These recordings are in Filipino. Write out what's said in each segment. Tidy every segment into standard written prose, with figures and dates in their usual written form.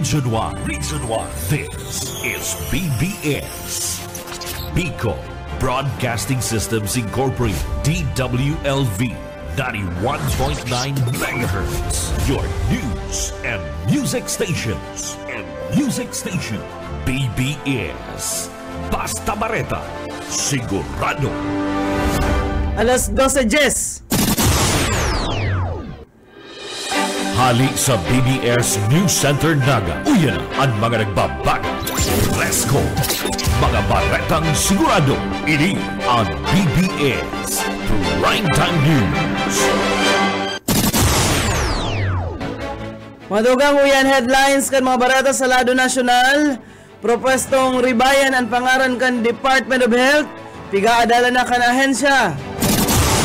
Region 1. This is PBS. Bicol Broadcasting Systems Incorporated. DWLV 91.9 MHz. Your news and music stations. PBS. Basta Bareta. Sigurado. Alas 12:10. Hali sa BBS News Center Naga. Uyan ang mga nagbabago. Fresco. Mga baretang sigurado. Ini ang BBS Primetime News. Madugang uyan headlines kan mga barata sa lado nasyonal. Propwestong ribayan ang pangaran kan Department of Health. Pigaadala na kan ahensya.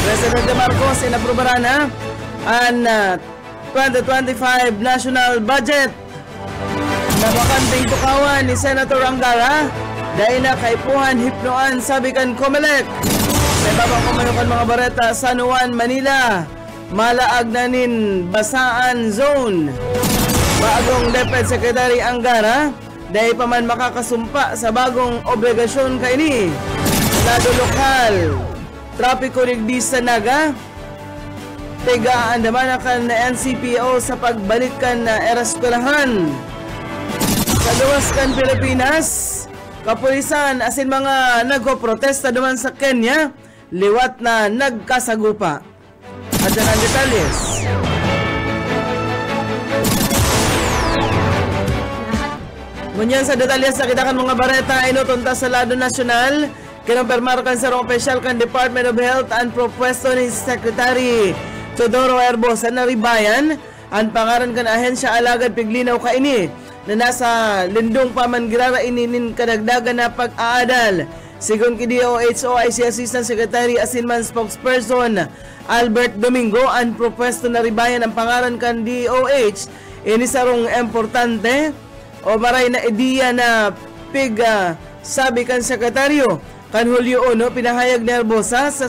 Presidente Marcos inaprobaran na ang 2025 national budget. Nabakanting tukawan ni Senator Angara dahil na kaipuhan hipnoan sabikan Comelec. May babang kumayukan mga bareta San Juan, Manila. Malaag na nin basaan zone. Bagong DepEd Secretary Angara dahil pa man makakasumpa sa bagong obligasyon kaini. Lado lokal, trapiko rigdi sa Naga. Tiga-andaman kan na NCPO sa pagbalikan na eraskulahan. Sa luwas kan Pilipinas, kapulisan asin mga nagpo-protesta duman sa Kenya, liwat na nagkasagupa. At yan ang detalyes. Ngunyan sa detalyes na kita kan mga bareta inutunta sa lado nasyonal, kinumpirmar kan sa rong opisyal kan Department of Health ang propwesto ni Secretary Teodoro Herbo sa naribayan ang pangaran kan ahensya alagad piglinaw kaini na nasa lindong pamangirara ininin kadagdagan na pag-aadal. Sigon ki DOH-OIC Assistant Secretary asinman spokesperson Albert Domingo ang propwesto na ribayan ang pangaran kan DOH inisarong importante o maray na ideya na sabi kan sekretaryo kan Hulyo 1 pinahayag ni Herbosa sa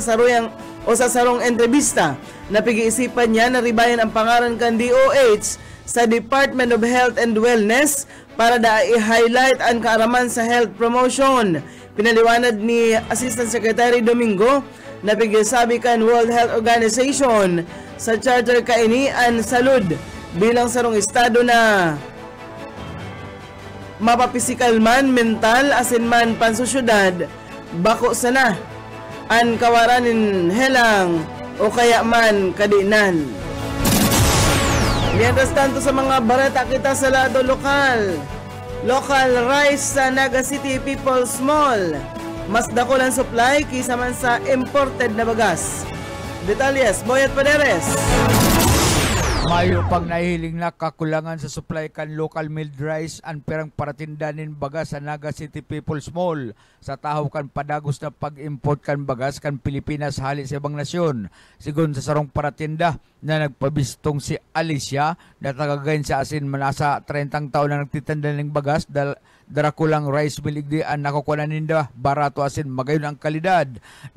sarong entrevista na pag-iisipan niya na ribayan ang pangaran kan DOH sa Department of Health and Wellness para i-highlight ang kaaraman sa health promotion. Pinaliwanag ni Assistant Secretary Domingo na pag-isabi kan World Health Organization sa charter kaini ang salud bilang sarong estado na mapapisikal man, mental, asin man pansosyudad, bako sana ang kawaranin helang o kaya man kadinan. Mientras tanto sa mga bareta kita sa lado lokal. Local rice sa Naga City People's Mall. Mas dako lang supply kisa man sa imported na bagas. Detalyes, Boyet Paderes. Mayo pang nahiling na kakulangan sa supply kan local milled rice ang perang paratindanin bagas sa Naga City People's Mall sa tahaw kan padagos na pag-import kan bagas kan Pilipinas hali sa ibang nasyon. Sigon sa sarong paratinda na nagpabistong si Alicia na tagagayon sa asin manasa 30 taon na nagtitinda ng bagas darakulang rice mill igdi ang nakukuha ninda barato asin magayon ang kalidad.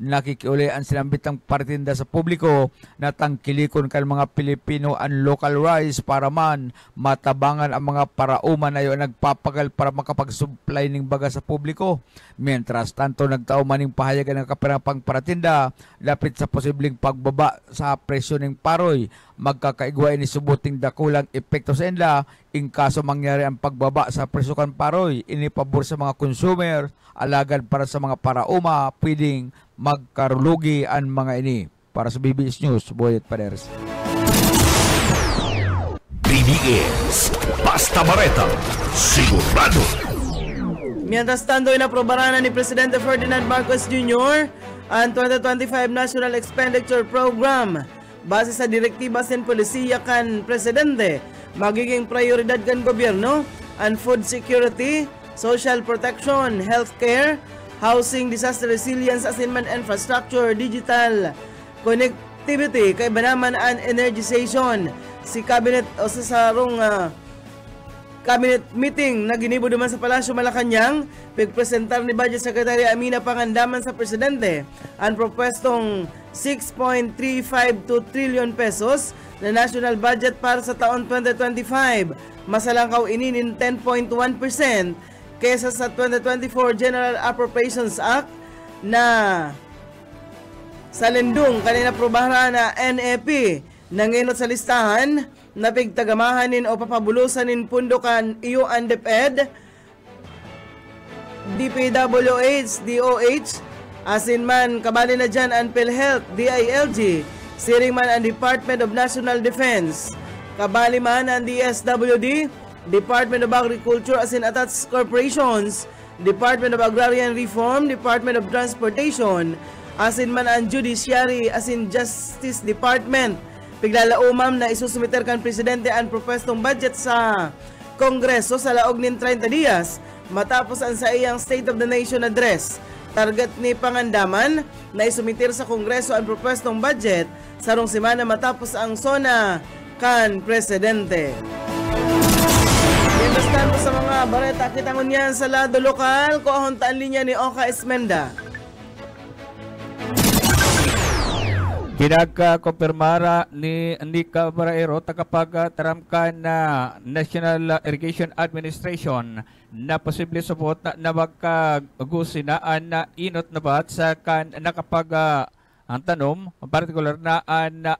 Nakikiuli ang sinambitang paratinda sa publiko na tangkilikon kan mga Pilipino ang local rice para man matabangan ang mga parauman na yun nagpapagal para makapag-supply ng baga sa publiko. Mientras tanto nagtao maning pahayagan ng kapirapang paratinda lapit sa posibleng pagbaba sa presyo ng paroy. Magkakaigwa ini subuting dakulang epekto sa inla in kaso mangyari ang pagbaba sa presyo kan paroy. Ini pabor sa mga consumer, alagad para sa mga parauma, pwedeng magkarulugi ang mga ini. Para sa BBS News, Boyet Paderes. BBS Basta Bareta Sigurado. Mientras tanto, inaprobaran na ni Presidente Ferdinand Marcos Jr. ang 2025 National Expenditure Program. Base sa direktiba sin polisiya kan Presidente, magiging prioridad kan gobyerno ang food security, social protection, healthcare, housing, disaster resilience, asinman infrastructure, digital connectivity, kay banaman ang energization. Si cabinet o sa sarong cabinet meeting na ginibo duman sa Palasyo Malacanang, pagpresentar ni Budget Secretary Amina Pangandaman sa Presidente ang propwestong 6.352 trillion pesos na national budget para sa taon 2025. Masalangkaw ininin 10.1% kesa sa 2024 General Appropriations Act na sa lindung kanina probahan na NEP nanginot sa listahan na pigtagamahanin o papabulusanin pundokan iyo ang DepEd, DPWH, DOH, asin man kabali na dyan ang PhilHealth, DILG, siring man ang Department of National Defense, kabali man ang DSWD, Department of Agriculture asin attached corporations, Department of Agrarian Reform, Department of Transportation, asin man ang Judiciary asin Justice Department. Piglalauman na isusumiter kan Presidente ang propestong budget sa Kongreso sa laog nin 30 dias matapos ang sa iyang State of the Nation Address. Target ni Pangandaman na isumiter sa Kongreso ang propestong budget sarong semana matapos ang SONA kan Presidente. Understand po sa mga bareta kitangon yan sa lado lokal ko ahontaan linya ni Oka Esmenda. Pinagkumpirmara ni Nika Baraero tagapagtaramkan na National Irrigation Administration na posible supot na magkagusinaan na inot na bat sa kan nakapag ang tanom, partikular na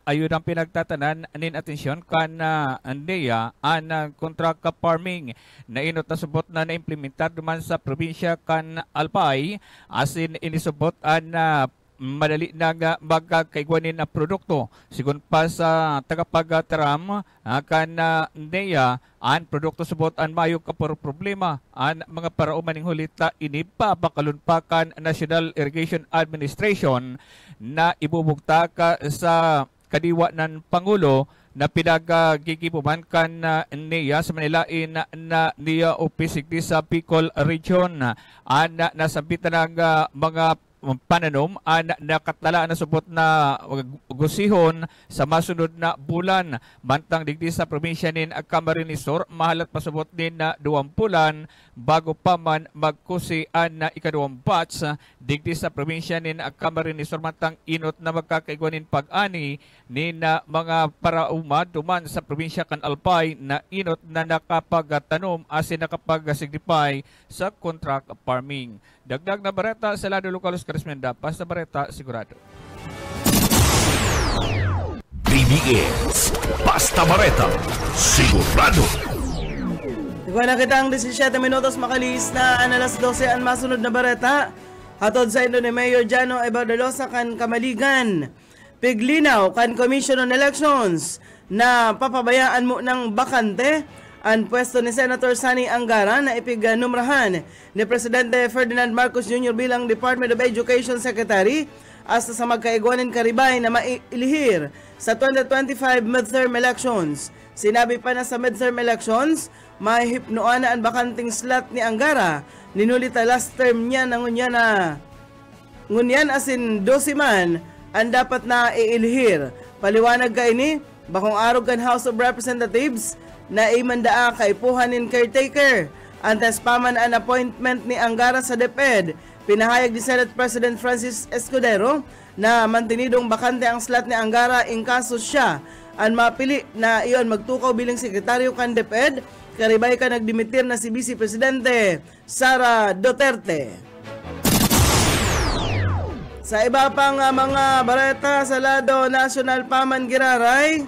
ayun ang pinagtatanan nin atensyon kan NDEA ang contract farming na inot na subot na naimplementar duman sa probinsya kan Albay asin inisubot na madali na magkakaigwanin na produkto. Sigun pa sa tagapagtaram kan NDEA, ang produkto subot ang mayog kapuro problema. Ang mga paraumaning hulita inipapakalunpakan National Irrigation Administration na ibubugta ka sa kadiwa ng Pangulo na pinagagigipuman kan NDEA sa Manilain na niya opisigdi sa Bicol Region. Nasambitan ng mga pananom nakatala na subot na gusihon sa masunod na bulan. Bantang digdi sa probinsya nin Camarines Sur, mahalat pasubot din na 2 bulan bago pa man magkusian na ikaduwang batch. Digdi sa probinsya nin Camarines Sur, mantang inot na magkakaigwanin pag-ani ni na mga parauma duman sa probinsya kan Albay na inot na nakapagtanom asin nakapag-signify sa contract farming. Dagdag na bareta sa lado lokal Karismenda, Pasta Bareta, sigurado. BBS, Pasta Bareta, sigurado. Ikaw na kitang 17 minutos makalis na alas 12 ang masunod na bareta. Hatod sa ino ni Mayor Jano Ebardalosa kan Kamaligan. Piglinaw kan Commission on Elections na papabayaan mo ng bakante ang pwesto ni Senator Sani Angara na ipig-numrahan ni Presidente Ferdinand Marcos Jr. bilang Department of Education Secretary hasta sa magkaigwanin karibay na mailihir sa 2025 midterm elections. Sinabi pa na sa midterm elections, mahihipnoan na ang bakanting slot ni Angara. Ninulita last term niya na ngunyan asin 12 man ang dapat na iilihir. Paliwanag ka ini, bakong arog kan House of Representatives na imandaa kay puhanin caretaker. Antes paman ang appointment ni Angara sa DepEd. Pinahayag ni Senate President Francis Escudero na mantinidong bakante ang slot ni Angara in kaso siya ang mapili na iyon magtukaw bilang sekretaryo kan DepEd. Karibay ka nagdimitir na si Vice Presidente Sara Duterte. Sa iba pang mga bareta sa lado national paman giraray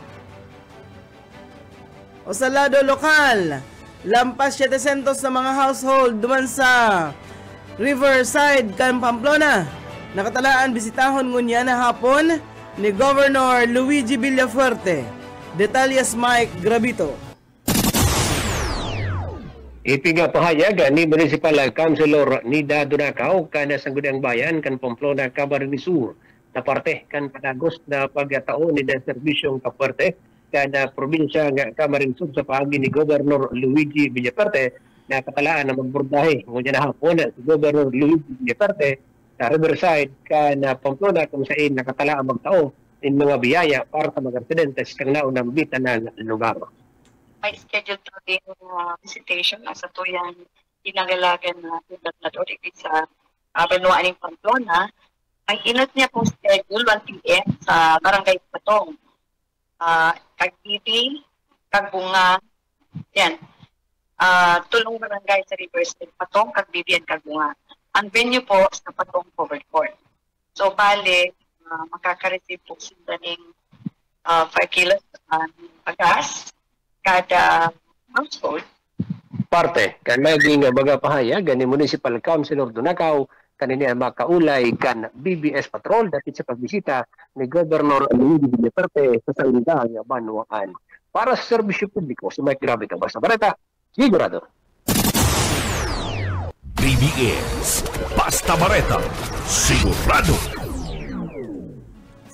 o sa lado lokal, lampas 700 na mga household duman sa Riverside, Pamplona. Nakatalaan bisitahon ngunya na hapon ni Governor Luigi Villafuerte. Detalyes Mike Gravito. Ipigapahayag ni Municipal Councilor Nida Dunacao kana sangguniang bayan kan Pamplona, Camarines Sur na parte kan padagos na pagkataon ni serbisyong kaparte kada probinsya nga Camarines Sur sa paagi ni Governor Luigi Villafuerte na katalaan na magbordahe ngunya na hapon si Governor Luigi Villafuerte sa Riverside kana Pamplona kung saan nakatalaan magtao in mga biyaya para sa mga residentes kang naunang bitan ng lugar. May scheduled to din visitation sa tuyang inangalagan na tulad na doon sa Benuaning Pamplona. May inot niya po schedule 1 p.m. sa Barangay Patong. Kagbibi, Kagbunga, yan. Tulong barangay sa Riverside, Patong, Kagbibi, and Kagbunga. Ang venue po sa Patong Covered Court. So, bale, makaka-receive po sila ng 5 kilos pagas kada household. Parte, kan maging baga pahayag ni Municipal Councilor Dunakaw kanina makaulay kan BBS Patrol dapit sa pagbisita ni Governor Luigi Duterte sa Salindang, Banwaan. Para sa serbisyo publiko, sumay grabe ka Basta Bareta, sigurado. BBS Basta Bareta, sigurado.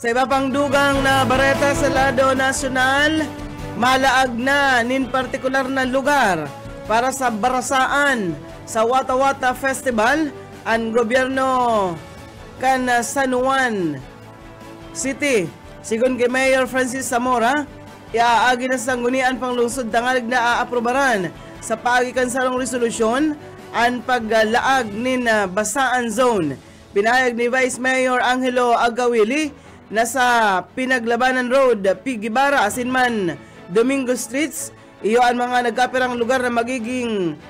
Sa iba pang dugang na bareta sa lado nasyonal, malaag na nin partikular na lugar para sa barasaan sa Wata Wata Festival ang gobyerno kan San Juan City. Sigon kay Mayor Francis Zamora, iaagi na sa sanggunian pang lungsod tangalig na aaprobaran sa paagikan sarong resolusyon ang paglaag nin basaan zone. Pinayag ni Vice Mayor Angelo Agawili na sa Pinaglabanan Road, Pigibara, asinman Domingo Streets, iyo ang mga nagkapirang lugar na magiging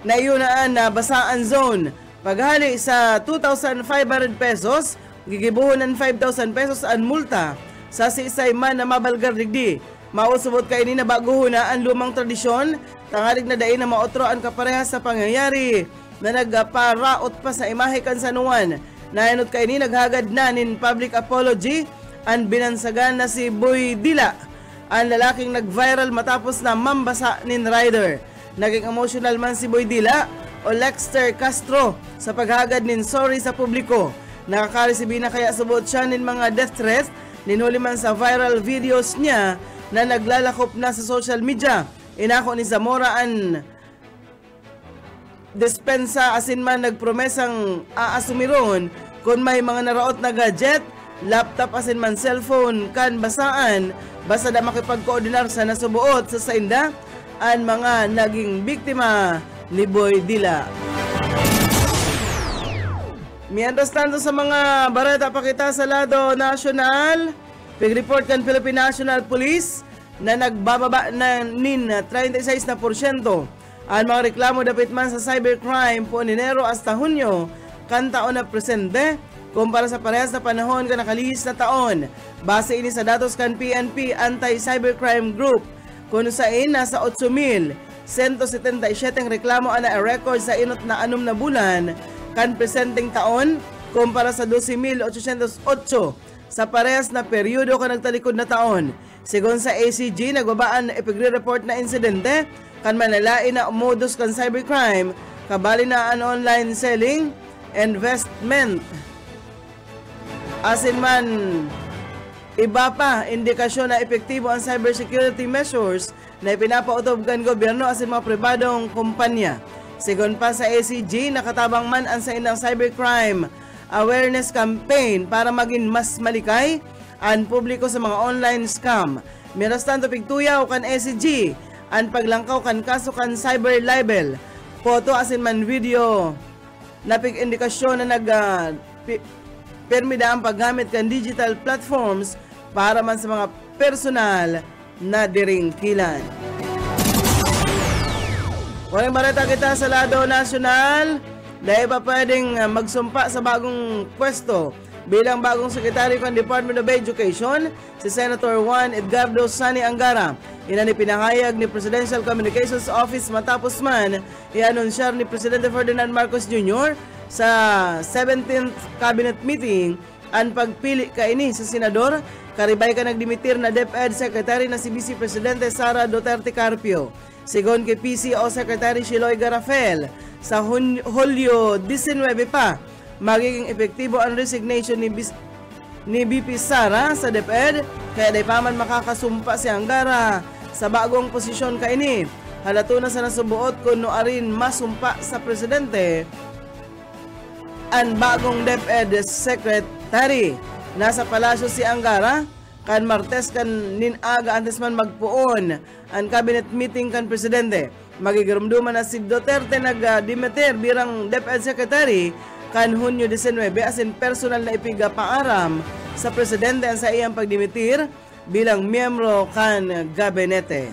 naiyunaan na basaan zone. Paghali sa 2,500 pesos, gigibuhon ng 5,000 pesos ang multa sa siisay man na mabalgar digdi. Mausubot kay ni na baguhon na ang lumang tradisyon, tangalig na dain na maotro ang kaparehas sa pangyayari na nagparaot pa sa imahe kan San Juan. Nainot kay ni naghagad na nin public apology ang binansagan na si Boy Dila, ang lalaking nag-viral matapos na mambasa nin rider. Naging emotional man si Boy Dila o Lexter Castro sa paghagad nin sorry sa publiko. Nakakaresibin na kaya subot siya nin mga death threats ninhuli man sa viral videos niya na naglalakop na sa social media. Inako ni Zamora ang dispensa asin man nagpromesang aasumiron kung may mga naraot na gadget, laptop asin man cellphone kan basaan basta da makipagkoordinar sa nasubuot sa sainda ang mga naging biktima ni Boy Dila. Mientras tanto sa mga bareta pakita sa lado nasyonal, pig-report kan Philippine National Police na nagbababa na nin 36% ang mga reklamo dapit man sa cybercrime po Enero hasta Hunyo kan taon na presente kumpara sa parehas na panahon kan nakalihis na taon. Base ini sa datos kan PNP Anti-Cybercrime Group kung saan nasa 8,177 reklamo ang na-record sa inot na 6 na bulan kan presenteng taon kumpara sa 12,808 sa parehas na peryodo kan nagtalikod na taon. Sigon sa ACG, nagbabaan na ipigre-report na insidente kan manalain na modus kan cybercrime, kabali na ang online selling, investment. Asin man, iba pa, indikasyon na epektibo ang cybersecurity measures na ipinapautob kan gobyerno asin mga pribadong kumpanya. Sigon pa sa ACG, nakatabang man ang sa inang cybercrime awareness campaign para maging mas malikay ang publiko sa mga online scam. Miras tanto pigtuyaw kan ACG ang paglangkaw kan kaso kan cyber libel, photo asin man video na pig-indikasyon na permida ang paggamit kan digital platforms para man sa mga personal na diringkilan. Walang barata kita sa lado nasyonal, dahil pa pwedeng magsumpa sa bagong pwesto bilang bagong sekretaryo ng Department of Education, si Senator Juan Edgardo Sani Angara. Iyan ni pinahayag ni Presidential Communications Office matapos man i-anunsyar ni Presidente Ferdinand Marcos Jr. sa 17th Cabinet Meeting ang pagpili kaini sa Senador, karibay ka nagdimitir na DepEd Secretary na si Vice Presidente Sara Duterte Carpio. Sigon kay PCO Secretary Shiloy Garafel, sa Hulyo 19 pa, magiging epektibo ang resignation ni BP Sara sa DepEd, kaya di pa man makakasumpa si Angara sa bagong posisyon kaini. Halato na sa nasubuot kung noarin masumpa sa presidente ang bagong DepEd Secretary. Nasa palasyo si Angara, kan Martes kan ninaga antes man magpuon ang cabinet meeting kan presidente. Magigirumduman na si Duterte nag-dimiter birang DepEd Secretary kan Hunyo 19 asin personal na ipiga paaram sa presidente sa iyang pagdimitir bilang miyembro kan gabinete.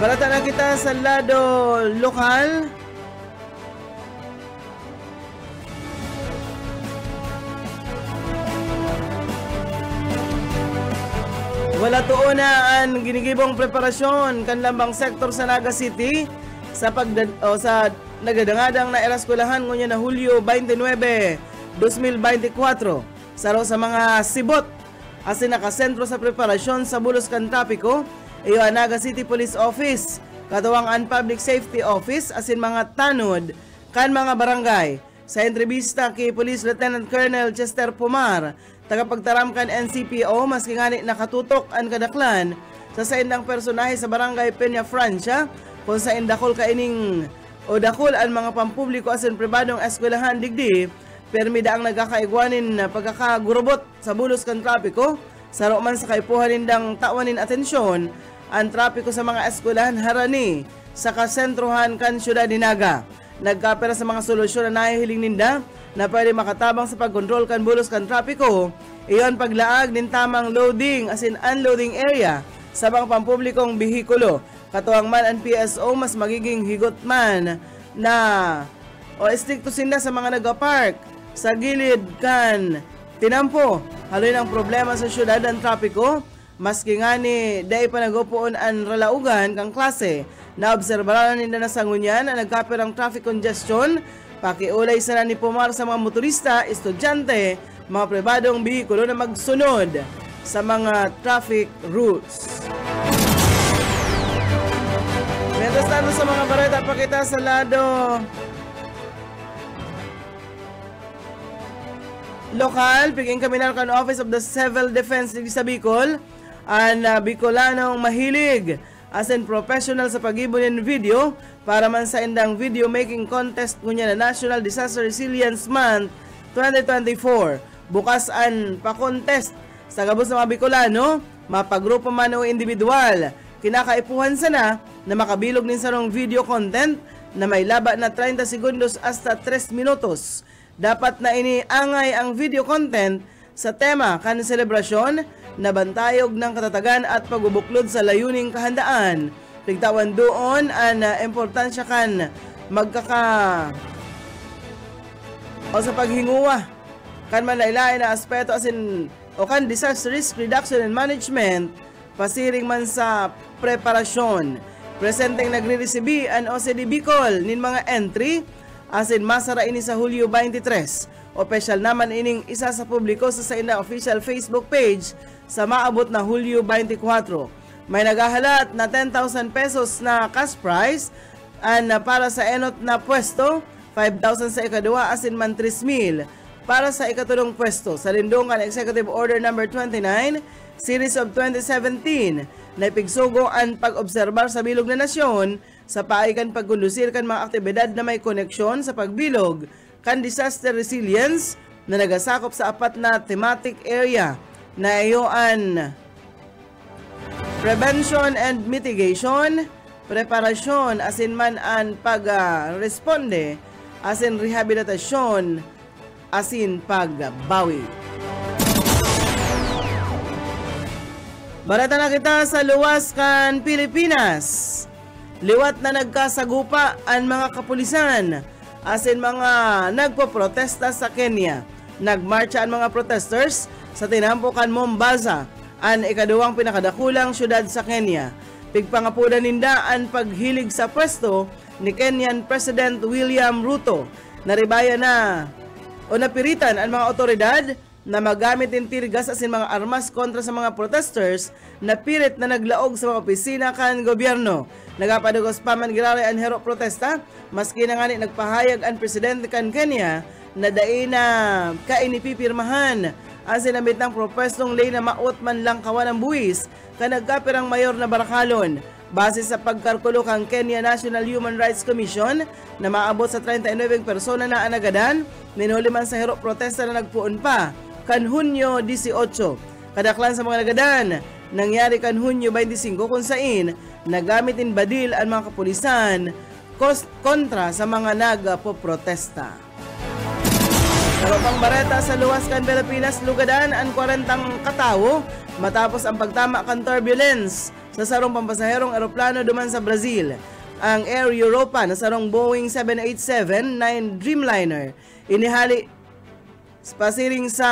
Balata na kita sa lado lokal. Wala tuon na ang ginigibong preparasyon kan lambang sektor sa Naga City sa sa nagadangadang na eraskulahan ngunya na Hulyo 29, 2024 sa mga sibot asin nakasentro sa preparasyon sa bulos kan trapiko iyo ang Naga City Police Office katuwang ang Public Safety Office asin mga tanod kan mga barangay. Sa entrevista kay Police Lieutenant Colonel Chester Pomar tagapagtaram kan NCPO maski ngani nakatutok ang kadaklan sa saindang personahe sa barangay Peña Francia kung sa indakol kaining o dakol ang mga pampubliko asin pribadong eskwelahan digdi permida ang nagkakaigwanin na pagkakagurubot sa bulos kan trapiko saro man sa kaipuhan nindang tawanin atensyon ang trapiko sa mga eskwelahan harani sa kasentrohan kan syudad ni Naga. Nagkapera sa mga solusyon na nahihiling ninda na pwede makatabang sa pagkontrol kan bulos kan trapiko, iyon paglaag din tamang loading as in unloading area sa mga pampublikong bihikulo. Katuwang man ang PSO mas magiging higot man na o stricto sinda sa mga nagapark sa gilid kan tinampo. Haloy ng problema sa syudad ang trapiko, maski nga ni day pa nagopoon ang ralaugan kang klase. Naobserbaran nila na sangunyan ang nagkapirang traffic congestion, pakiulay sana ni Pomar sa mga motorista, estudyante, mga pribadong bihikulo na magsunod sa mga traffic rules. Mientras tanto sa mga bareta, pakita sa lado lokal, piging Kaminalcan Office of the Civil Defense sa Bicol, ang Bicolanong mahilig asin professional sa pag-ibon ng video para man sa indang video making contest ngunya na National Disaster Resilience Month 2024. Bukas ang pa-contest sa gabos ng mga Bicolano, mapagrupo man o individual. Kinakaipuhan sana na makabilog din sa rong video content na may laba na 30 segundos hasta 3 minutos. Dapat na iniangay ang video content sa tema kan selebrasyon na bantayog ng katatagan at pagbubuklod sa layuning kahandaan. Pigtawan doon ang importansya kan o sa paghinguwa kan manlailain na aspeto asin o kan disaster risk reduction and management pasiring man sa preparasyon. Presenteng nagre-resibi ang OCD Bicol nin mga entry asin masara ini sa Hulyo 23. Opisyal naman ining isa sa publiko sa saina official Facebook page sa maabot na Hulyo 24. May nagahalat na 10,000 pesos na cash prize and para sa enot na pwesto, 5,000 sa ikadua asin man 3,000 para sa ikatulong pwesto. Sa lindungan Executive Order No. 29, Series of 2017, na ipigsugo ang pag-obserbar sa bilog na nasyon sa paikan pagkondusir kan mga aktibidad na may koneksyon sa pagbilog kan disaster resilience na nagasakop sa apat na thematic area na iyoan prevention and mitigation, preparasyon asin man ang pag-responde, asin rehabilitasyon, asin pagbawi. Barata na kita sa luwas kan Pilipinas. Liwat na nagkasagupa ang mga kapulisan asin mga nagpoprotesta sa Kenya. Nagmarcha ang mga protesters sa tinampo kan Mombasa, ang ikaduwang pinakadakulang syudad sa Kenya. Pigpangapuda ninda ang paghilig sa pwesto ni Kenyan President William Ruto. Naribaya na o napiritan ang mga otoridad na magamit ng tirgas asin mga armas kontra sa mga protesters na pilit na naglaog sa mga opisina kan gobyerno. Nagapadugos pa man girari ang hero protesta, maski na nga nagpahayag ang presidente kan Kenya na dai na kainipipirmahan ang sinamit ng propestong lay na maot man lang kawan ng buwis ka nagkapirang mayor na Barakalon. Base sa pagkalkulo kang Kenya National Human Rights Commission na maabot sa 39 persona na anagadan, minuli man sa hero protesta na nagpuon pa kan Hunyo 18. Kadaklan sa mga nagadan, nangyari kan Hunyo 25 kung sain nagamit in badil ang mga kapulisan kontra sa mga nagpoprotesta. Pero pang bareta sa luwas kan Pilipinas, lugadan ang 40 katawo matapos ang pagtama kan turbulence sa sarong pampasaherong eroplano duman sa Brazil. Ang Air Europa na sarong Boeing 787-9 Dreamliner inihali pasiring sa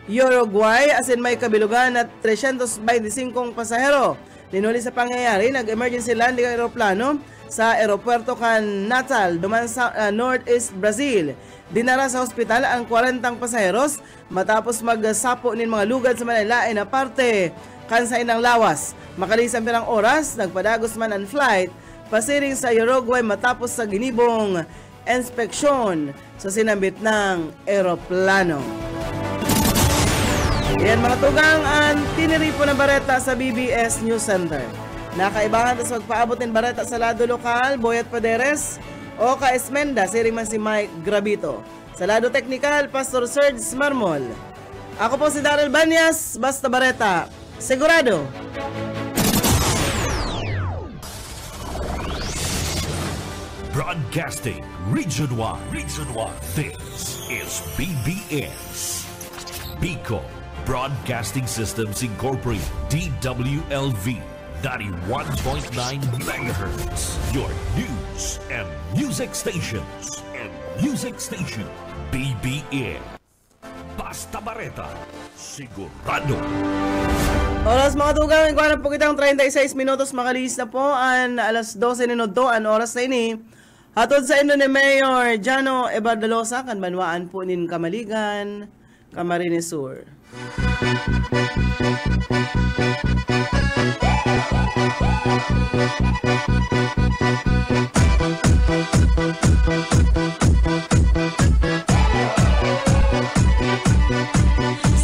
Uruguay asin may kabilugan at 325 pasahero. Linuli sa pangyayari, nag-emergency landing ang eroplano sa aeropuerto kan Natal duman sa Northeast Brazil. Dinara sa ospital ang 40 pasaheros matapos magsapo nin mga lugad sa malalain na parte kan sa inang lawas. Makalisan pirang oras, nagpadagos man ang flight pasiring sa Uruguay matapos sa ginibong inspeksyon sa sinambit ng eroplano. Yan mga tugang ang tiniripo na bareta sa BBS News Center. Nakaibahan sa magpaabot ng bareta sa lado lokal, Boyet Paderes o ka-Esmenda, siring man si Mike Grabito. Sa lado teknikal, Pastor Serge Marmol. Ako po si Daryl Banyas, basta bareta, sigurado. Broadcasting Region 1. This is BBS. Bicol Broadcasting Systems Incorporated, DWLV, 91.9 MHz. Your news and music stations. BBS. Basta Bareta, sigurado. Oras mga tugang, ikuha po kitang 36 minutos makalis na po ang alas 12 minuto ang oras na ini. Hatod sa inyo ni Mayor Jano Ebardalosa, kan banwaan po nin Kamaligan, Camarines Sur.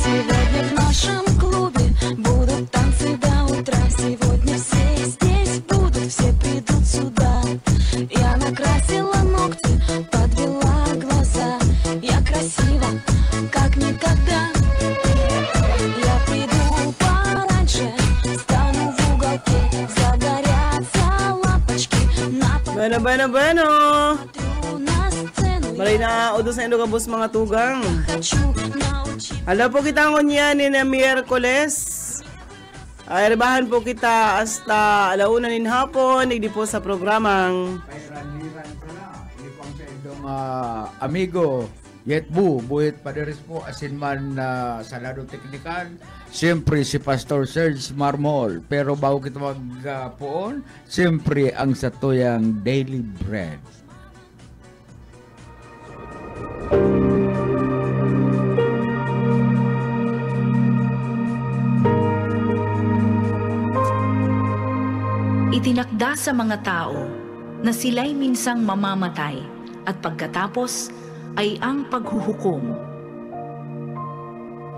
Сегодня в нашем клубе будут танцы до утра. Сегодня все здесь будут, все придут сюда. Я накрасила ногти, подвела глаза. Я красива, как никогда. Я приду пораньше, стану в уголке. Загорятся лампочки на Bueno. смотрю на сцену. Maray na udo sa inyo kabus mga tugang. Хочу научить. Hala po kita ngunyan ni na Miyerkules. Ay rebahan po kita hasta alauna nin hapon. Hindi po sa programang Pairan-liran pala. Hindi pang sa indong amigo, Yetbu, Buhit Paderes po, asin man sa lado teknikal. Siyempre si Pastor Serge Marmol. Pero bago kita magpoon, siyempre ang satuyang Daily Bread. Itinakda sa mga tao na sila'y minsang mamamatay at pagkatapos ay ang paghuhukom.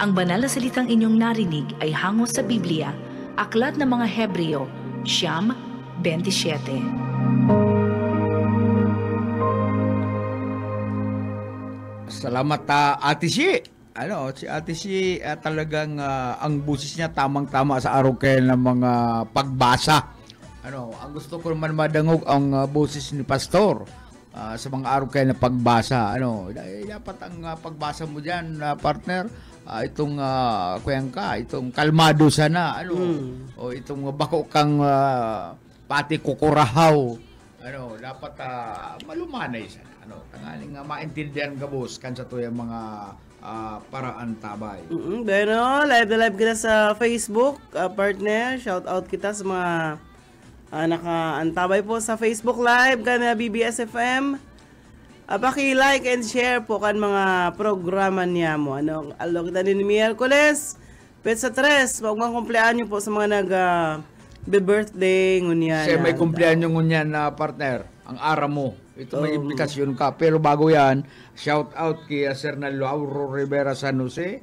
Ang banal na salitang inyong narinig ay hango sa Biblia, Aklat ng mga Hebreo, 9:27. Salamat Ate Shi. Si Ate Shi talagang ang busis niya tamang-tama sa araw kayo ng mga pagbasa. Ang gusto ko naman madangog ang boses ni Pastor sa mga araw kayo na pagbasa. Dapat ang pagbasa mo diyan, partner, itong itong kalmado sana, o itong bako kang pati kukurahaw. Dapat malumanay sana. Tangaling maintindihan ka boss kan sa tuyang mga paraan tabay. Bueno, live na live kita sa Facebook, partner. Shout out kita sa mga naka-antabay po sa Facebook Live kan BBS FM. Paki-like and share po kan mga programa niya mo. Alo kita din Miyerkules, Petsa 3, wag mang kumpleanyo po sa mga birthday ngunyan. Kasi may kumpleanyo ngunyan na partner, ang ara mo. Ito may implikasyon ka. Pero bago yan, shout out kay Sir na Lauro Rivera San Jose,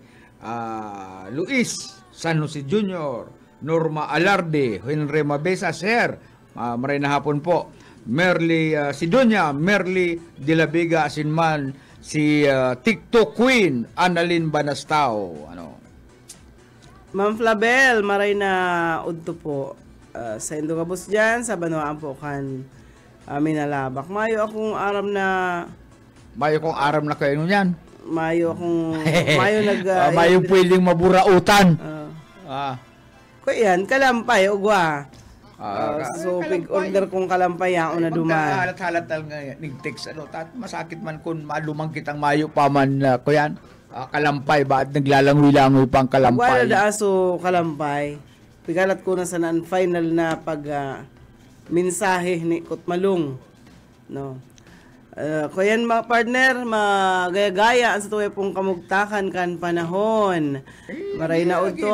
Luis San Jose Jr., Norma Alarde, Henry Mabesa, Sir, maray na hapon po, Merly Sidonia, Merly de la Vega Asinman, si TikTok Queen, Annalyn Banastao. Ma'am Flabel, maray na udto po sa Indogabos dyan, sa Banwaan po kan Minalabak. Mayo akong aram na Mayo kong aram na kayo niyan. mayo akong mayo nag Mayo pwedeng maburautan. ko yan kalampay ugwa. Ah, So big order kong kalampay ako na duman. Halat-halat nga nig-text masakit man kun malumang kitang mayo pa man ko yan. Kalampay ba at naglalangoy-langoy pang Wala kalampay. da aso kalampay. Pigalat ko na sa final na pag mensahe ni Kutmalong. No. Kuyan mga partner, magaya-gaya ang sa tuwi pong kamugtakan kan panahon. Maray na udto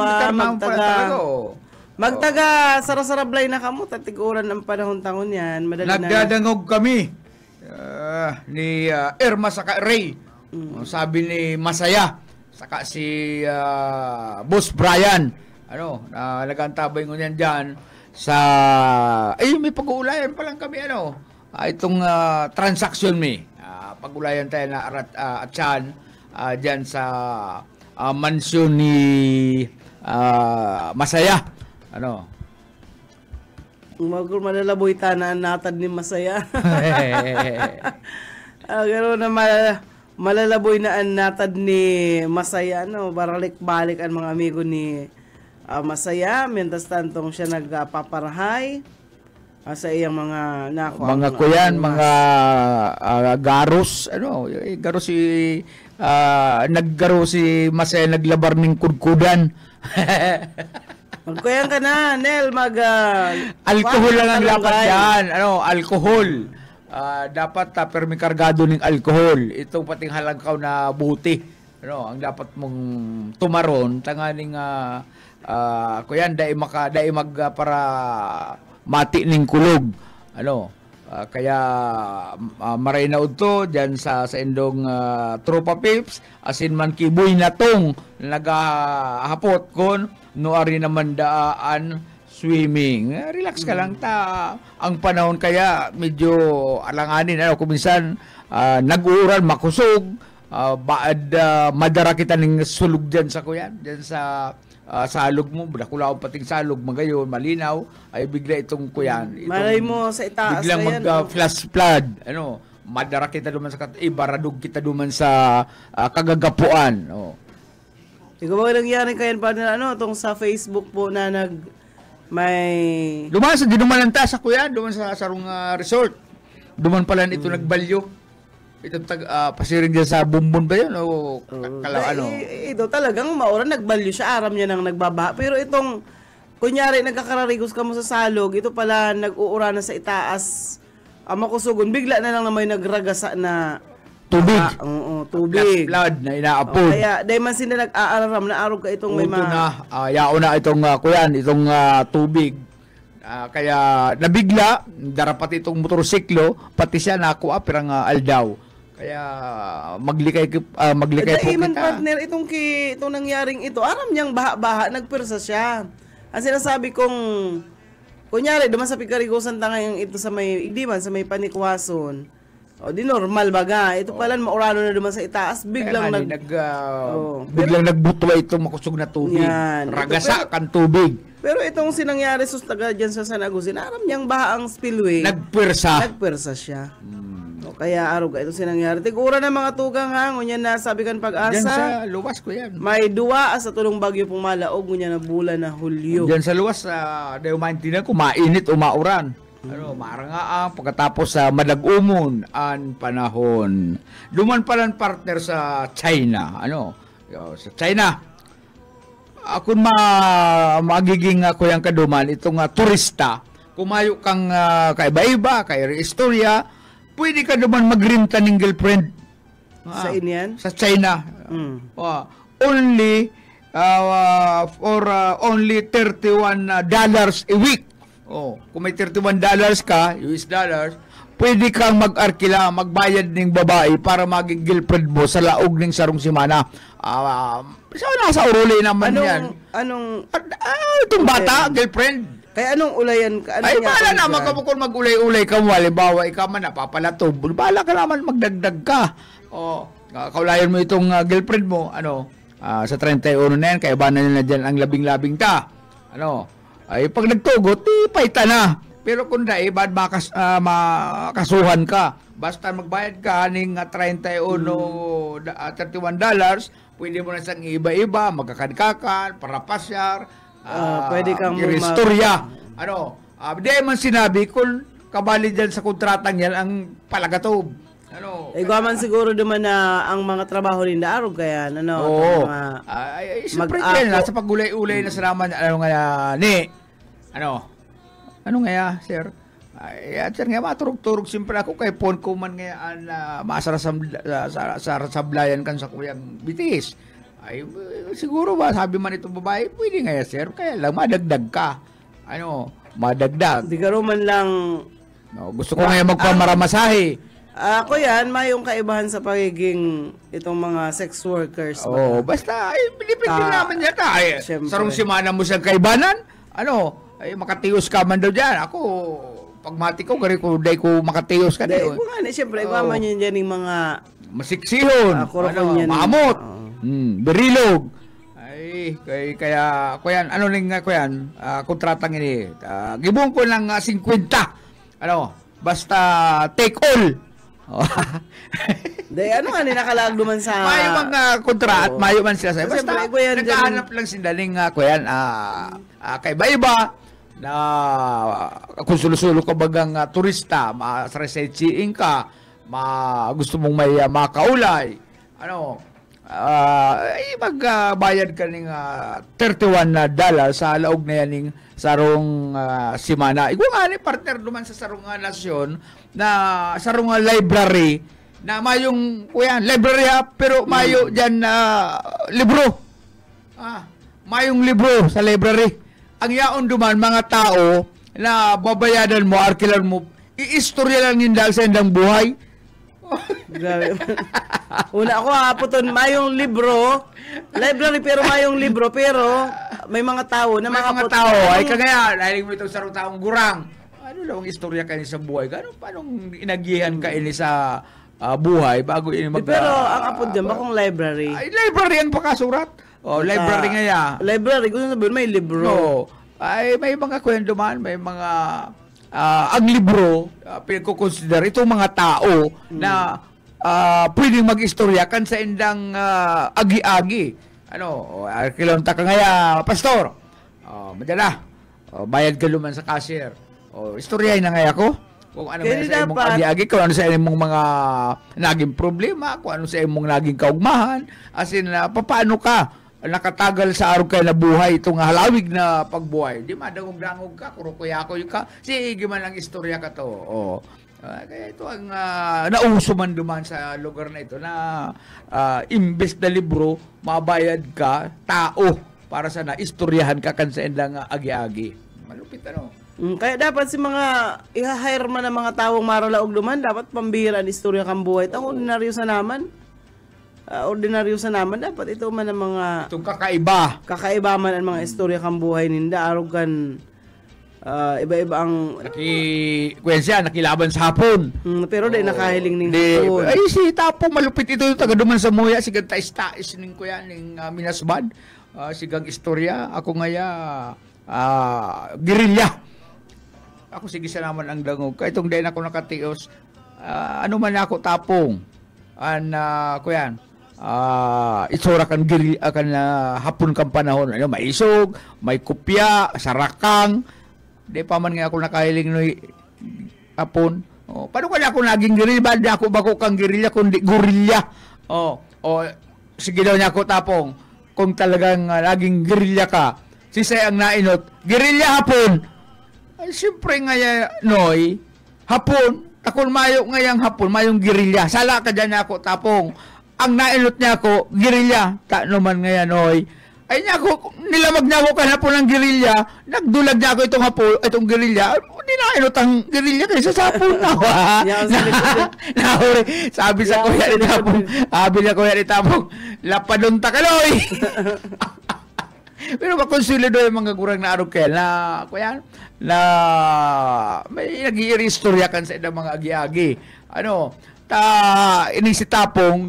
magtaga sarasarablay na kamo tatiguran ang panahon tangon yan. Madali na. Nagdadangog kami ni Irma saka Ray. Sabi ni Masaya saka si Boss Brian. Nagantabay ko niyan dyan sa may pag-uulayan pa lang kami itong transaction pag-ulayan tayo na at yan dyan sa mansyon ni Masaya. Magul malalaboy tanaan natad ni Masaya. Gano'n na malalaboy na natad ni Masaya, baralik-balik ang mga amigo ni Masaya, mientras tantong siya nagpaparahay sa iyang mga mga kuyan, mga garos, garos si naggaro si Masaya naglabar ning kudkudan. Magkuyan ka na, Nel, alcohol lang ang dapat yan. Alcohol. Dapat permi kargado ng alcohol. Itong pating halangkaw na buti. Ang dapat mong tumaron tanganing kuyan dai mag para mati ning kulog. Kaya maray na udto diyan sa indong Tropa Pips asin man kiboy na tong nagahapot kon no ari naman daan swimming. Relax ka lang ang panahon kaya medyo alanganin kung minsan nag-uuran makusog baad madara kita ning sulog diyan sa kuyan diyan sa salog mo, bulakulaw pating salog magayon, malinaw, ay bigla itong kuyan. Malay mo sa itaas biglang mag-flash flood. Madara kita duman sa baradog kita duman sa kagagapuan. Ikaw ba nangyari kayan pa nila, itong sa Facebook po na may... Duman sa dinuman ta sa kuyan, duman sa sarong resort. Duman pala ito nagbalyo. Ito pasiring din sa bumbon ba yun? O Ito talagang maura nagbalyo siya, aram niya nang nagbabaha. Pero itong, kunyari nagkakararigos ka mo sa salog, ito pala nag-uura na sa itaas, makusugon, bigla na lang na may nagragasa na tubig. Tubig. Flood na inaapod. Kaya, dahil man sila nag-aararam na arog ka itong may yao na itong kuyan, itong tubig. Kaya nabigla, darapat itong motorsiklo, pati siya nakuha pirang aldaw. Kaya maglikay po kita. Iman partner, itong nangyaring ito, aram niyang baha-baha, nagpersa siya. Ang sinasabi kong, kunyari, duman sa Picarigusan tangayang ito sa may, sa may Panikwason. Di normal baga. Ito pala maurano na duman sa itaas, biglang biglang nagbutwa ito makusog na tubig. Yan. Ragasa kan tubig. Pero itong sinangyari taga dyan sa San Agustin, aram niyang baha ang spillway. Nagpersa siya. Kaya arog ito sinangyari. Tigura na mga tugang ngunyan na sabi kan pag-asa. Diyan sa luwas ko yan. May duwa sa tulong bagyo pong malaog, ngunyan na bulan na Hulyo. Diyan sa luwas, dayo maintindihan ko, mainit o mauran. Marangaang pagkatapos sa madag-umon ang panahon. Duman palang partner sa China. Sa China. Kung magiging kuyang kaduman, itong turista, kumayo kang kaiba-iba, kay istorya, pwede ka naman mag-rinta ng girlfriend. Sa Indian? Sa China. Only for only $31 a week. Kung may $31 ka, US dollars, pwede kang mag-arkila, magbayad ng babae para maging girlfriend mo sa laog ng sarong simana. Nasa uruli naman yan. Itong bata, girlfriend. Kaya anong ulayan ka? Bahala naman ka kung mag-ulay-ulay ka mo. Halimbawa, ikaw man napapalatob. Bahala ka naman magdagdag ka. Kaulayan mo itong girlfriend mo. Sa 31 na yan, kaya ba na nila dyan ang labing-labing ta. Ay pag nagtugot, paita na. Pero kung dai, bad makasuhan ka. Basta magbayad ka ning $31, pwede mo na siyang iba-iba, magkakadkakan, para pasyar, pwede kang istorya. Di man sinabi kung kabali dyan sa kontratang yan ang palagatob. Gaman siguro naman na ang mga trabaho rin arog kaya Oo. Siyempre yan, sa pagulay-ulay na salaman, ano nga, sir? Sir nga, maturog-turog siyempre ako kay pon ko man nga masarasablayan kan sa kuyang bitis. Siguro ba, sabi man itong babae, pwede nga, sir, kaya lang madagdag ka. Madagdag. Di ka man lang... gusto ko nga magpamaramasahe. Ako yan, may yung kaibahan sa pagiging itong mga sex workers. Basta, pinipindi naman yan ka. Sarong simana mo siyang kaibanan, makatiyos ka man daw dyan. Ako, pagmati ko, gari ko, day ko makatiyos ka. Siyempre, iwaman yun dyan yung mga... Masiksihon, maamot, berilog. Kaya, kuyan, kontratang ini, gibong ko ng 50. Basta take all. Nakalag duman sa... Mayo mga kontra at mayo man sila sa'yo. Basta, nagkahanap lang sindaling kay iba-iba na kung sulo-sulo ka bagang turista, ma-researching ka, gusto mong may makaulay, magbayad ka ng $31 sa laog na yaning sarong simana. Ikaw nga ni partner duman sa sarong nasyon na sarong library na mayong library pero mayo dyan libro. Mayong libro sa library. Ang yaon duman mga tao na babayadan mo, arkilan mo, i-istorya lang yung dahil sa indang buhay. Grabe. Una ako hapoton, mayong libro, library pero mayong libro, pero may mga tao na mga tao. Ay kagaya, dahil mo itong sarong taong gurang. Ano lang ang istorya ka sa buhay? Paano inagihan ka ini sa buhay bago ini pero ang apod dyan, bakong library? Ay, library ang pakasurat. Library nga. Library, gusto sabihin, may libro. Ay, may mga kwento man, may mga ang libro, pinagkukonsider itong mga tao na pwedeng mag-istorya kan sa indang agi-agi. Kilonta ka ngaya, pastor. Madala. Bayad ka luman sa cashier. Istoryahin na ngaya ko. Kung ano sa imong agi-agi, kung ano sa imong mga naging problema, kung ano sa imong naging kaugmahan, as in, paano ka nakatagal sa araw kayo na buhay itong halawig na pagbuhay. Di madangog-dangog ka, kurukuyakoy ka. Sige man lang istorya ka to. Kaya ito ang nauso man duman sa lugar na ito na imbes na libro, mabayad ka, tao, para sa naistoryahan ka kan sa indang agi-agi. Malupit Kaya dapat si mga i-hire man ng mga tawong maralaog duman, dapat pambihiraan istorya kang buhay. Ang ordinaryo sa naman, dapat ito man ang mga... Itong kakaiba. Kakaiba man ang mga istorya kang buhay ninda. Araw kan iba-iba ang... Nakilaban sa hapon. Pero di nakahiling ning hapon. Ay, si Tapong malupit ito. Taga duman sa muya. Sigang tais-tais ning kuya, ning minasbad. Sigang istorya. Ako ngaya, girilya. Ako sige sa naman ang dangog. Kaya itong din ako nakatios. Ano man ako Tapong. Kuyan. Itsura kan hapon kang panahon. May isog, may kupya, sarakang. Di pa man nga ako nakahiling no hapon. Paano kaya ako naging girilya? Di ako bako kang girilya, kundi gurilya. Sige daw niya ako Tapong. Kung talagang naging girilya ka, sisay ang nainot, girilya hapon. Ay, siyempre nga noy, hapon, takon mayo ngayang hapon, mayong girilya. Sala ka dyan ako Tapong. Ang nainot niya ako, girilya. Naman ngayon, oy. Ay niya ako, nilamag niya ako kahapon ng girilya. Nagdulag niya ako itong girilya. Hindi nainot ang girilya kaysa sa hapon na. Sabi sa kuya ni Tapong, lapadon takaloy. Pero makonsulido yung mga gurang na arog kaya na, kuya, na may nag-i-istorya kan sa idang mga agi-agi. Ini si Tapong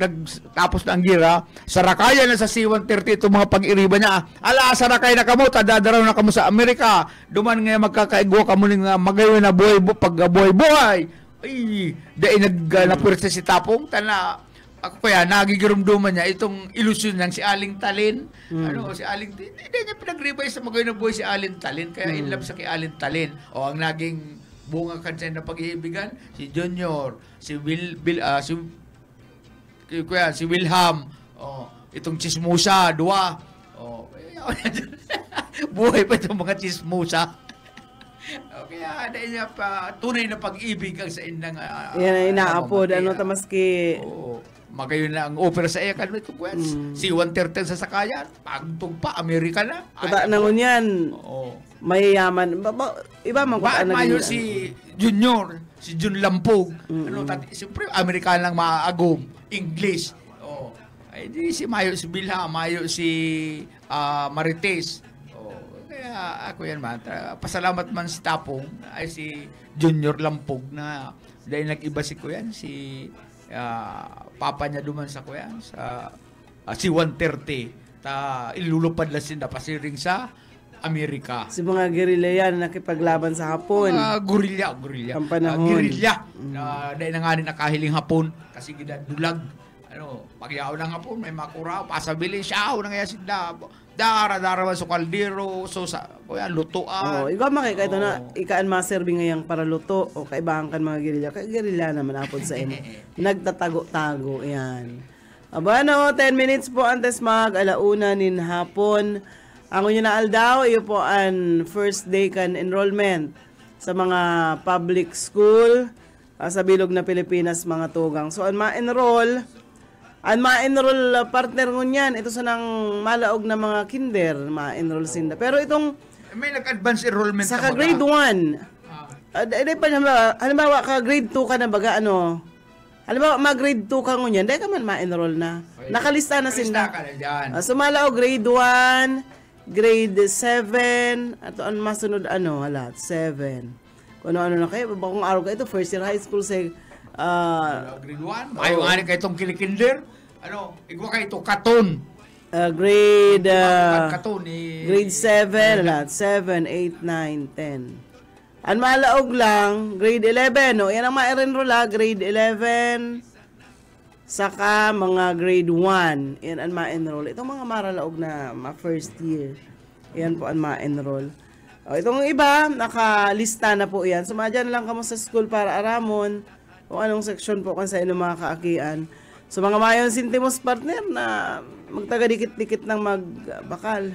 tapos na ang gira, sarakaya na sa C-130 itong mga pag-iriba niya. Ala, sarakay na kamo, tadadaraw na kamo sa Amerika. Duman nga magkakaigwa kamo ning magayon na buhay-buhay. Ay, dahil napursa si Tapong, ako kaya nagigirumduman niya itong ilusyon ng si Aling Talin. Si Aling Talin, hindi niya pinagribay sa magayon na buhay si Aling Talin, kaya in love sa kay Aling Talin. O ang naging bunga kansa na pag-iibigan, si Junior, si Wilham, itong Chismusa, dua. Buhay pa itong mga Chismusa. Kaya dahil niya pa tunay na pag-ibig ang sa indang yan ang inaapod, tamaski. Magayon na ang opera sa iyakan ito, si 130 sa sakayan, pagtog pa, Amerika na. Kuta na ngunyan. Mayayaman. Iba man kuta na mayo si Junior, si Jun Lampog. Siyempre, Amerikan lang maaagom. English. Ay di si Mayo si Bilha, Mayo si Marites. Kaya ako yan man. Pasalamat man si Tapong, ay si Junior Lampog na dahil nag-iba si Kuyan, si papa niya duman sa Kuyan, sa si 130. Ilulupad lang sin napasiring sa Amerika. Si mga guerrilla yan nakipaglaban sa Hapon. Guerrilla. Ang panahon. Guerrilla. Dahil na nga rin nakahiling Hapon kasi gidadulag. Pagyaw ng Hapon, may makuraw, pasabili siya, na nga sinda. Dara man sa kaldero, so sa lutuan. Ikaw makikita ito na ikaan maserbi ngayang para luto o kaibahan kan mga guerrilla. Kaya guerrilla naman apod sa imo. Nagtatago-tago yan. 10 minutes po antes mag-alauna nin hapon. Ang unyo na aldaw, iyo po ang first day kan enrollment sa mga public school sa bilog na Pilipinas, mga tugang. So, ang ma-enroll partner ngunyan, ito sa nang malaog na mga kinder, ma-enroll sinda. Pero itong may nag-advance enrollment sa grade 1, halimbawa ka grade 2 ka na baga, halimbawa mag-grade 2 ka ngunyan, dahil ka man ma-enroll na. Nakalista na sinda. So, malaog grade 1, grade 7, ato ang masunod 7. Kung ano na kayo, bakong araw ka ito, first year high school say grade 1, mayo nga kayo itong kilikinder, igwa kayo ito, katon. Grade katon, grade 7, 7, 8, 9, 10. Ang malaog lang, grade 11, yan ang ma-enroll grade 11, saka mga grade 1, yan ang ma-enroll. Itong mga maralaog na first year, yan po ang ma-enroll. Itong iba, nakalista na po yan. Sumadyan lang kamo sa school para aramon kung anong section po kan sa inyong mga kaakian. So mga mayon sintimos partner na magtaga-dikit-dikit ng magbakal.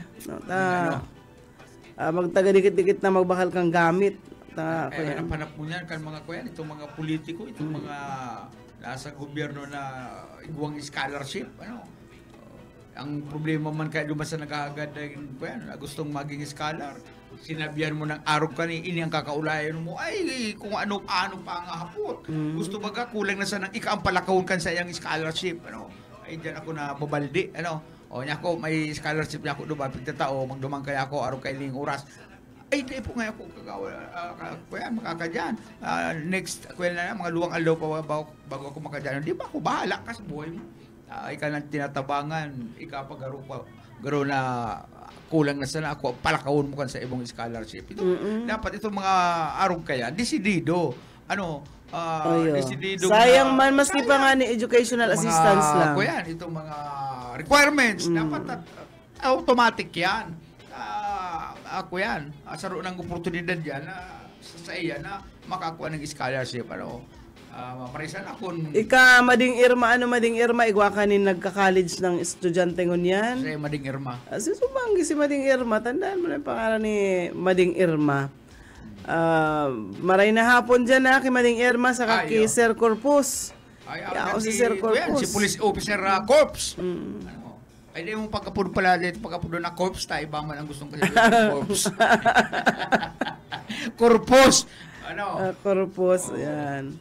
Magtaga-dikit-dikit na magbakal kang gamit. Kaya napanap mo yan kan mga kuyan, itong mga politiko, itong mga nasa gobyerno na igwang scholarship, ang problema man kaya lumasa nagkagad na gustong maging scholar, sinabihan mo ng araw ka ini ang kakaulayan mo, ay kung ano-ano pa ang hapot. Gusto baga kulang na sa nang ikaang palakawon kan sa iyang scholarship, ay dyan ako na babaldi, niya ko may scholarship niya ako doon, pagtatao, magdumang kaya ako araw kailing oras. Ay, di po nga ako kaya makakadyan. Next, kaya na mga luwang alaw pa bago ako makadyan. Di ba ako bahala ka sa buhay mo? Ika nang tinatabangan, ika pa garo na kulang na sana ako, palakawon mo kan sa ibang scholarship. Dapat itong mga arong kaya, desidido. Desidido. Sayang man, maski pa nga ni educational assistance lang. Kuya, itong mga requirements, dapat automatic yan. Ako yan, saro ng oportunidad yan sa iya na makakuha ng scholarship. Marisan akong mading Irma, igwa ka ni nagka-college ng estudyante ngunyan. Si Mading Irma. Si Mading Irma, tandaan mo na yung pangalan ni Mading Irma. Maray na hapon dyan kay Mading Irma sa kay Sir Corpus. Si Sir Corpus. Si Police Officer Corps. Ay, di mo pagkapuno pala dito, pagkapuno na corpse, tayo ba man ang gustong kasi corpse. Corpus! Corpus, yan.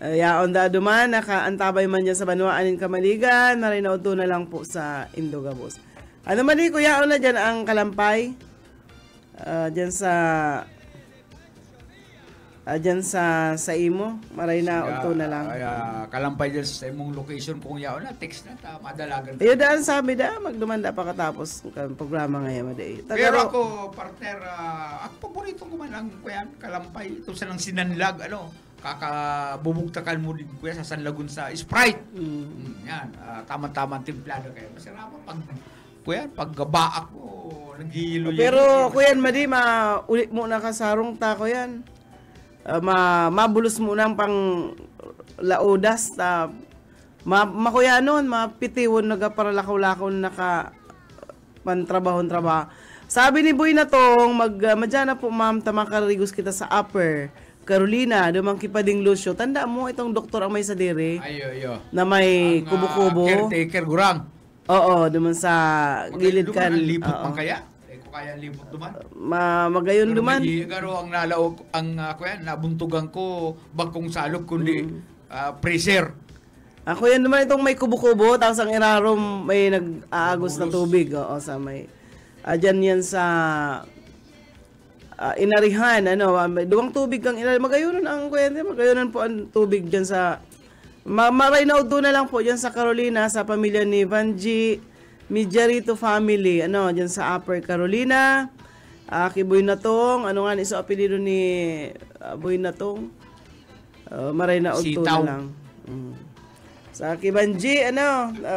Yaon da duman, nakaantabay man dyan sa Banuaanin Kamaligan, narinaw to na lang po sa Indogabos. Mali ko, yaon na dyan ang Kalampay. Dyan sa Dyan sa imo, maray na udto na lang. Kalampay dyan sa imong location kung yaon na, text na ta, madalagan. Iyo daan sabi da, magdumanda pa katapos ang programa ngayon, maday. Pero ako, partner, ako paborito ko man ang kuyan, kalampay, ito sa nang sinanlag, kakabubugtakan mo din kuya sa Sanlagun sa Sprite. Yan, tama-tama timplado kayo. Masarap pag kuya, pag gabaak mo, naghihilo. Pero kuyan, madi, ulit mo na kasarong ta ko yan. Mabulos mo nang pang laudas ta makuya nun mapitiwon para lakaw-lakaw naka pantrabahon-trabaho. Sabi ni Boy na tong madyan na po ma'am tamakarigos kita sa Upper Carolina dumang kipading Lucio. Tanda mo itong doktor ang may sadiri na may kubo-kubo caretaker gurang. Oo, duman sa gilid kan lipot pang kaya kaya limot duman. Magayon duman. Garo ang nalaog ang kuya nabuntugan ko bangkong salog kundi freezer. Ako yan duman itong may kubo-kubo tapos ang irarom may nag-aagos na tubig sa may dyan yan sa inarihan may duwang tubig kang inarim magayonon ang kuya magayonon po ang tubig dyan sa maray na udo na lang po dyan sa Carolina sa pamilya ni Vanji Mijarito family, dyan sa Upper Carolina. Kay Boy Natong, nga iso apelido ni Boy Natong? Maray na udto na lang. Sa Kibanji,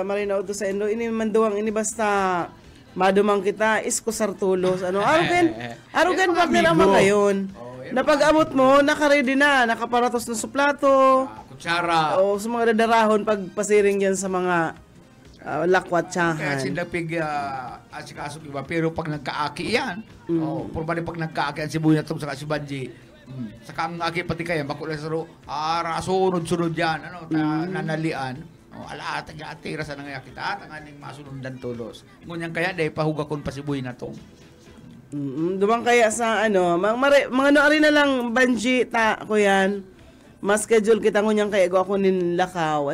maray na udto sa Indo, ini manduwang ini basta madumang kita, isko sartulos, arugan partner ang mga yun. Napag-abot mo, nakaready na, nakaparatos ng suplato, kutsara, o sa mga dadarahon pagpasiring dyan sa mga lakwatsahan. Kaya sinapig asikaso iba pero pag nagkaaki yan probably pag nagkaaki ang Sibuya itong saka si Banji saka ang aki pati kaya bakula sa sunod-sunod yan nanalian alaat ang atira sa nangaya kita ang aning masunundan tulos ngunyan kaya dahil pahugakon pa Sibuya na itong dumang kaya sa mga noari na lang Banji ko yan mas schedule kita ngunyan kaya ako nin lakaw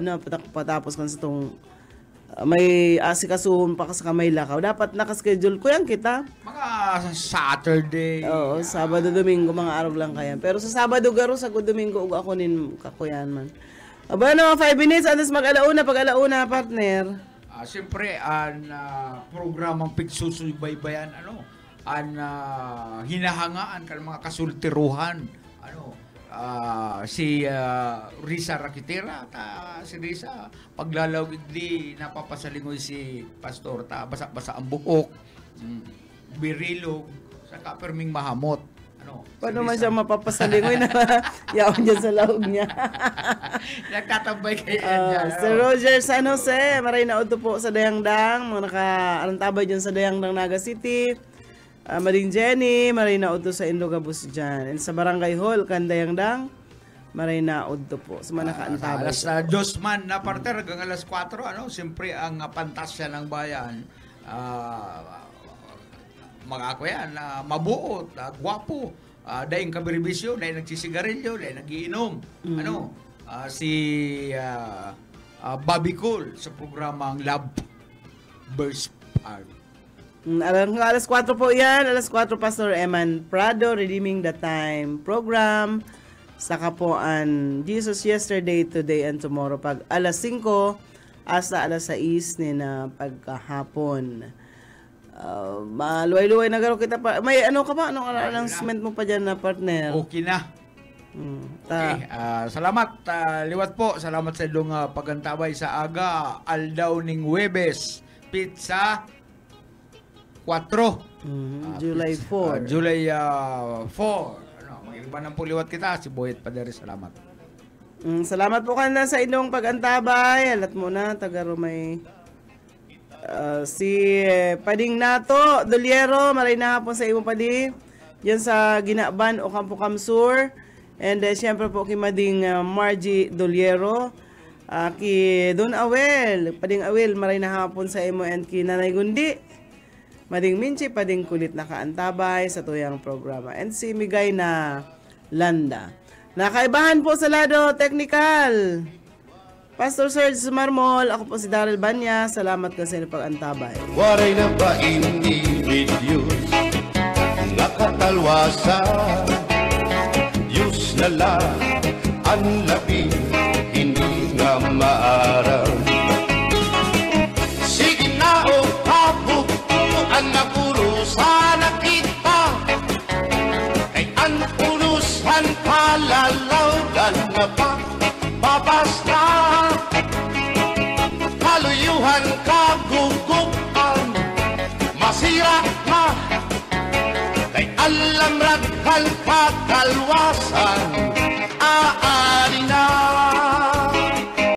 patapos kan sa itong may asikasuhon pa sa kamay lakaw. Dapat nakaschedule ko yan kita. Mga Saturday. Oo, Sabado, Domingo, mga araw lang kaya. Pero sa Sabado garo, sa Domingo, ako nin kakuyan man. Aba 5 minutes, antes mag-alauna, pag-alauna, partner. Siyempre, ang programang pigsusubaybayan, hinahangaan kan mga kasultiruhan, si Risa Rakitera si Risa paglalawag igli napapasalingoy si pastor basa-basa ang buhok birilog saka perming mahamot paano man siya mapapasalingoy na yaon dyan sa laog niya nagtatambay kaya Sir Roger San Jose maray na uto po sa Dayangdang mga naka-arantabay dyan sa Dayangdang Naga City. Maring Jenny, maray na udto sa Indogabus dyan. And sa Barangay Hall, Kandayangdang, maray na udto po. Sa mga nakaantabay. Alas 2 man na partner, hanggang alas 4, siyempre ang pantasya ng bayan, mga ako yan, mabuot, gwapo, dahil kabiribisyo, dahil nagsisigarilyo, dahil nagiinom. Si Bobby Cool sa programang Love Burst Park. Alas 4 po yan. Alas 4 Pastor Eman Prado Redeeming the Time program. Saka po ang Jesus Yesterday, Today, and Tomorrow pag alas 5 hasta alas 6 na pagkahapon. Maluway-luway na garo kita pa. May ka pa? Anong announcement mo pa dyan na partner? Okay na. Okay. Salamat. Liwat po. Salamat sa ilong pagantabay sa aga. Aldaw ning Huwebes. Pizza 4. July 4. July 4. Iba ng puliwat kita. Si Boyet Padere. Salamat. Salamat po kanina sa inyong pag-antabay. Alat mo na. Taga-rumay. Si Pading Nato Doliero. Maray na hapon sa imong Padi. Yan sa Ginaban o Campo Camsur. And siyempre po kay Mading Margie Doliero. Ki Don Awel. Pading Awel. Maray na hapon sa imo. And ki Nanay Gundi. Mading Minchi, Pading Kulit na kaantabay sa tuyang programa. And si Migay na Landa. Nakaibahan po sa lado technical. Pastor Serge Marmol, ako po si Daryl Banya. Salamat kasi sa pag-antabay. Waray na ba individuals nakatalwasa? Diyos na lang ang labing hindi nga maaram. Sige na o kabugtuan na purusan na kita, kay ang purusan kalalawgan na pa babasta. Kaluyuhan kagugupan, masira na, kay alam ragal kakalwasan.